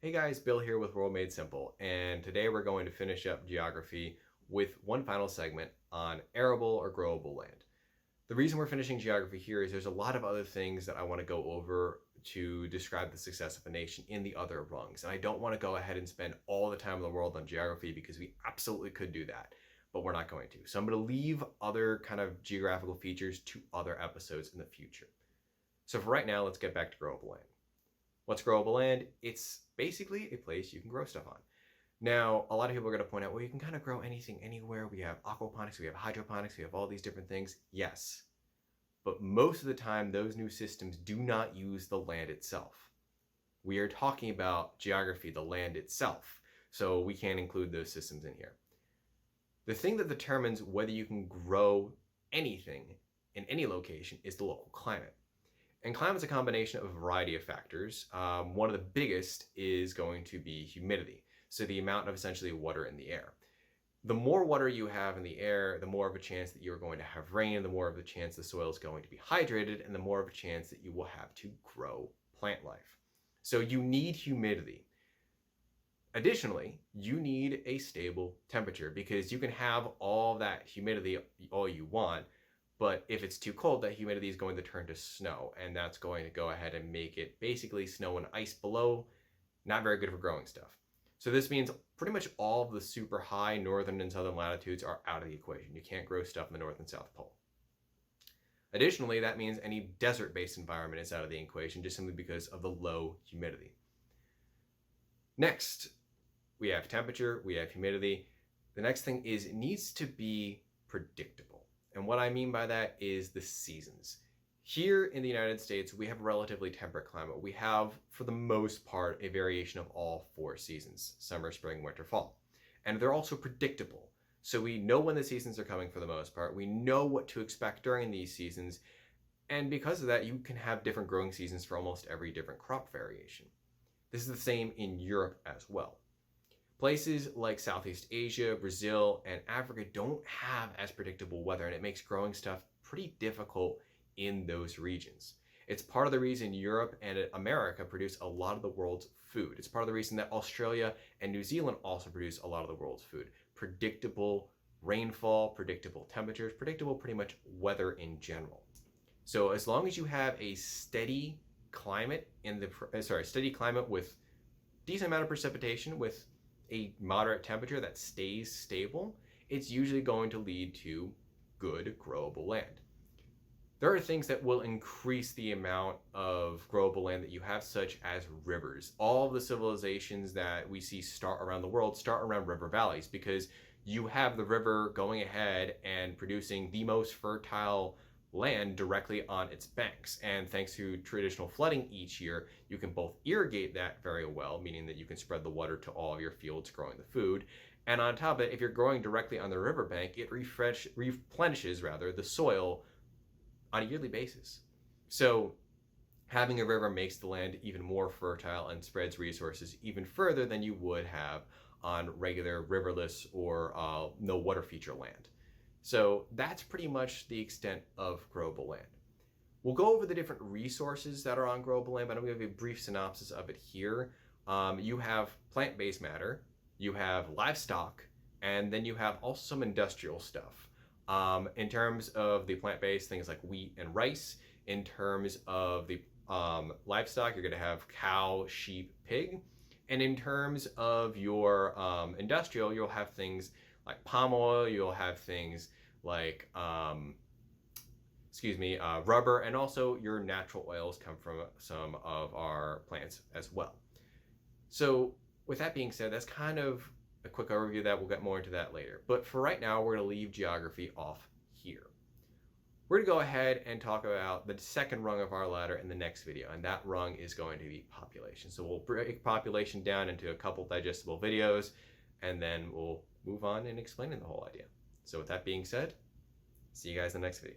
Hey guys, Bill here with World Made Simple, and today we're going to finish up geography with one final segment on arable or growable land. The reason we're finishing geography here is there's a lot of other things that I want to go over to describe the success of a nation in the other rungs, and I don't want to go ahead and spend all the time in the world on geography because we absolutely could do that, but we're not going to. So I'm going to leave other kind of geographical features to other episodes in the future. So for right now, let's get back to growable land. What's growable land? It's basically a place you can grow stuff on. Now, a lot of people are going to point out, well, you can kind of grow anything anywhere. We have aquaponics, we have hydroponics, we have all these different things. Yes, but most of the time, those new systems do not use the land itself. We are talking about geography, the land itself, so we can't include those systems in here. The thing that determines whether you can grow anything in any location is the local climate. And climate is a combination of a variety of factors. One of the biggest is going to be humidity, so the amount of essentially water in the air. The more water you have in the air, the more of a chance that you're going to have rain, the more of a chance the soil is going to be hydrated, and the more of a chance that you will have to grow plant life. So you need humidity. Additionally, you need a stable temperature because you can have all that humidity all you want, but if it's too cold, that humidity is going to turn to snow, and that's going to go ahead and make it basically snow and ice below. Not very good for growing stuff. So this means pretty much all of the super high northern and southern latitudes are out of the equation. You can't grow stuff in the North and South Pole. Additionally, that means any desert-based environment is out of the equation just simply because of the low humidity. Next, we have temperature, we have humidity. The next thing is it needs to be predictable. And what I mean by that is the seasons. Here in the United States, we have a relatively temperate climate. We have, for the most part, a variation of all 4 seasons: summer, spring, winter, fall. And they're also predictable. So we know when the seasons are coming for the most part. We know what to expect during these seasons. And because of that, you can have different growing seasons for almost every different crop variation. This is the same in Europe as well. Places like Southeast Asia, Brazil, and Africa don't have as predictable weather, and it makes growing stuff pretty difficult in those regions. It's part of the reason Europe and America produce a lot of the world's food. It's part of the reason that Australia and New Zealand also produce a lot of the world's food. Predictable rainfall, predictable temperatures, predictable pretty much weather in general. So as long as you have a steady climate steady climate with decent amount of precipitation, with a moderate temperature that stays stable, it's usually going to lead to good growable land. There are things that will increase the amount of growable land that you have, such as rivers. All of the civilizations that we see start around the world start around river valleys because you have the river going ahead and producing the most fertile land directly on its banks. And thanks to traditional flooding each year, you can both irrigate that very well, meaning that you can spread the water to all of your fields growing the food. And on top of it, if you're growing directly on the riverbank, it replenishes the soil on a yearly basis. So having a river makes the land even more fertile and spreads resources even further than you would have on regular riverless or no water feature land. So that's pretty much the extent of growable land. We'll go over the different resources that are on growable land, but I'm going to give you a brief synopsis of it here. You have plant-based matter, you have livestock, and then you have also some industrial stuff. In terms of the plant-based, things like wheat and rice. In terms of the livestock, you're going to have cow, sheep, pig. And in terms of your industrial, you'll have things like palm oil, you'll have things like rubber, and also your natural oils come from some of our plants as well. So with that being said, that's kind of a quick overview of that. We'll get more into that later. But for right now, we're going to leave geography off here. We're going to go ahead and talk about the second rung of our ladder in the next video, and that rung is going to be population. So we'll break population down into a couple digestible videos, and then we'll move on and explaining the whole idea. So with that being said, see you guys in the next video.